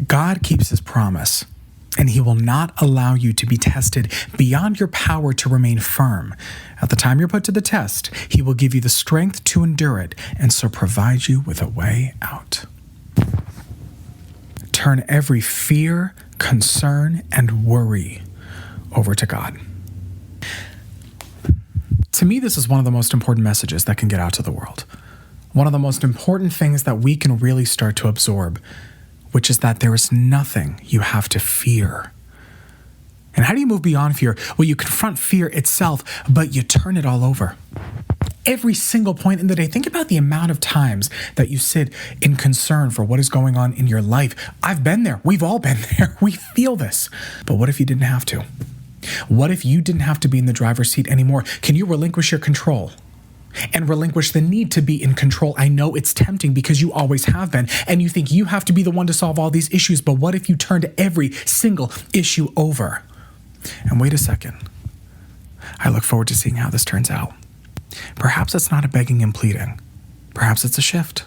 God keeps his promise, and he will not allow you to be tested beyond your power to remain firm. At the time you're put to the test, he will give you the strength to endure it, and so provide you with a way out. Turn every fear, concern, and worry over to God. To me, this is one of the most important messages that can get out to the world. One of the most important things that we can really start to absorb, which is that there is nothing you have to fear. And how do you move beyond fear? Well, you confront fear itself, but you turn it all over. Every single point in the day, think about the amount of times that you sit in concern for what is going on in your life. I've been there. We've all been there. We feel this. But what if you didn't have to? What if you didn't have to be in the driver's seat anymore? Can you relinquish your control and relinquish the need to be in control? I know it's tempting because you always have been, and you think you have to be the one to solve all these issues. But what if you turned every single issue over? And wait a second. I look forward to seeing how this turns out. Perhaps it's not a begging and pleading. Perhaps it's a shift.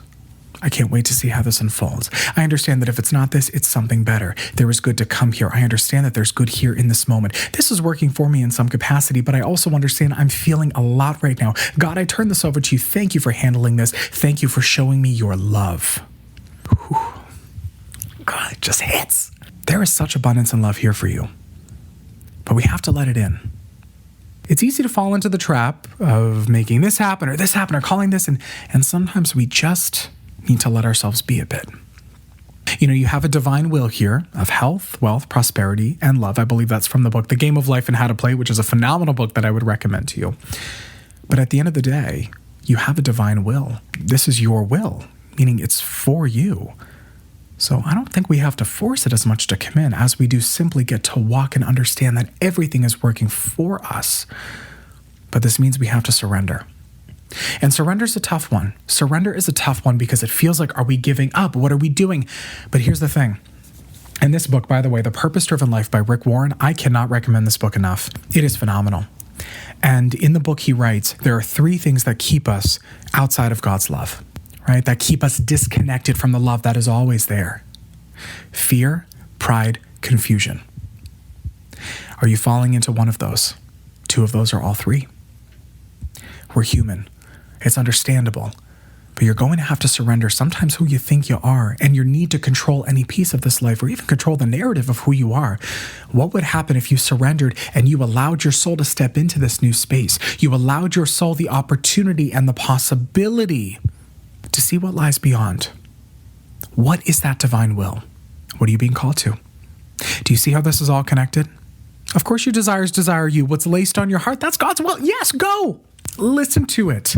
I can't wait to see how this unfolds. I understand that if it's not this, it's something better. There is good to come here. I understand that there's good here in this moment. This is working for me in some capacity, but I also understand I'm feeling a lot right now. God, I turn this over to you. Thank you for handling this. Thank you for showing me your love. Whew. God, it just hits. There is such abundance and love here for you, but we have to let it in. It's easy to fall into the trap of making this happen or calling this, and sometimes we just need to let ourselves be a bit. You know, you have a divine will here of health, wealth, prosperity, and love. I believe that's from the book, The Game of Life and How to Play, which is a phenomenal book that I would recommend to you. But at the end of the day, you have a divine will. This is your will, meaning it's for you. So I don't think we have to force it as much to come in as we do simply get to walk and understand that everything is working for us. But this means we have to surrender. And surrender is a tough one. Surrender is a tough one because it feels like, are we giving up? What are we doing? But here's the thing. In this book, by the way, The Purpose-Driven Life by Rick Warren, I cannot recommend this book enough. It is phenomenal. And in the book he writes, there are 3 things that keep us outside of God's love, right? That keep us disconnected from the love that is always there. Fear, pride, confusion. Are you falling into one of those? 2 of those, or all 3? We're human. It's understandable. But you're going to have to surrender sometimes who you think you are and your need to control any piece of this life or even control the narrative of who you are. What would happen if you surrendered and you allowed your soul to step into this new space? You allowed your soul the opportunity and the possibility to see what lies beyond. What is that divine will? What are you being called to? Do you see how this is all connected? Of course, your desires desire you. What's laced on your heart, that's God's will. Yes, go. Listen to it.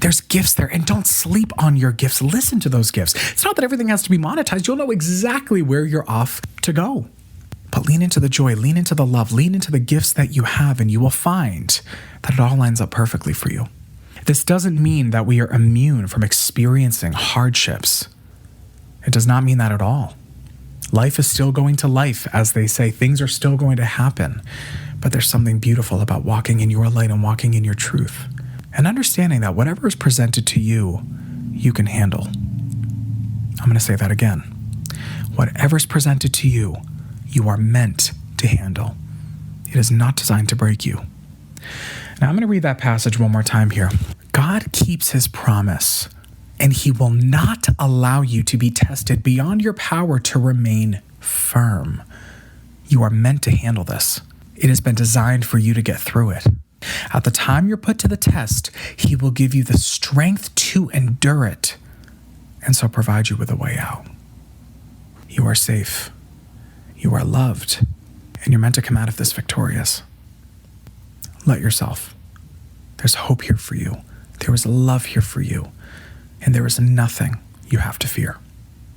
There's gifts there, and don't sleep on your gifts. Listen to those gifts. It's not that everything has to be monetized. You'll know exactly where you're off to go. But lean into the joy, lean into the love, lean into the gifts that you have, and you will find that it all lines up perfectly for you. This doesn't mean that we are immune from experiencing hardships. It does not mean that at all. Life is still going to life, as they say. Things are still going to happen. But there's something beautiful about walking in your light and walking in your truth. And understanding that whatever is presented to you, you can handle. I'm going to say that again. Whatever is presented to you, you are meant to handle. It is not designed to break you. Now I'm going to read that passage one more time here. God keeps his promise, and he will not allow you to be tested beyond your power to remain firm. You are meant to handle this. It has been designed for you to get through it. At the time you're put to the test, he will give you the strength to endure it, and so provide you with a way out. You are safe. You are loved, and you're meant to come out of this victorious. Let yourself. There's hope here for you. There is love here for you, and there is nothing you have to fear.